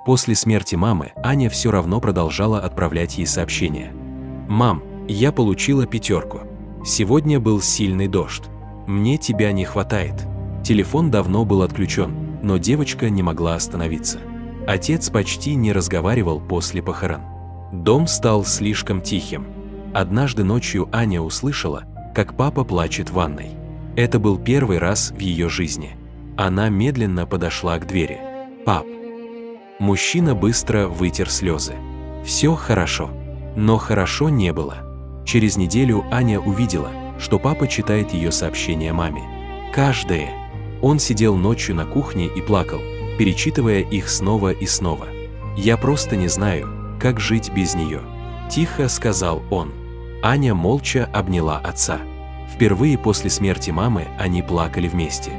После смерти мамы Аня все равно продолжала отправлять ей сообщения. «Мам, я получила 5. Сегодня был сильный дождь. Мне тебя не хватает». Телефон давно был отключен, но девочка не могла остановиться. Отец почти не разговаривал после похорон. Дом стал слишком тихим. Однажды ночью Аня услышала, как папа плачет в ванной. Это был первый раз в ее жизни. Она медленно подошла к двери. «Пап». Мужчина быстро вытер слезы. «Все хорошо». Но хорошо не было. Через неделю Аня увидела, что папа читает ее сообщения маме. Каждое. Он сидел ночью на кухне и плакал, перечитывая их снова и снова. «Я просто не знаю, как жить без нее», – тихо сказал он. Аня молча обняла отца. Впервые после смерти мамы они плакали вместе.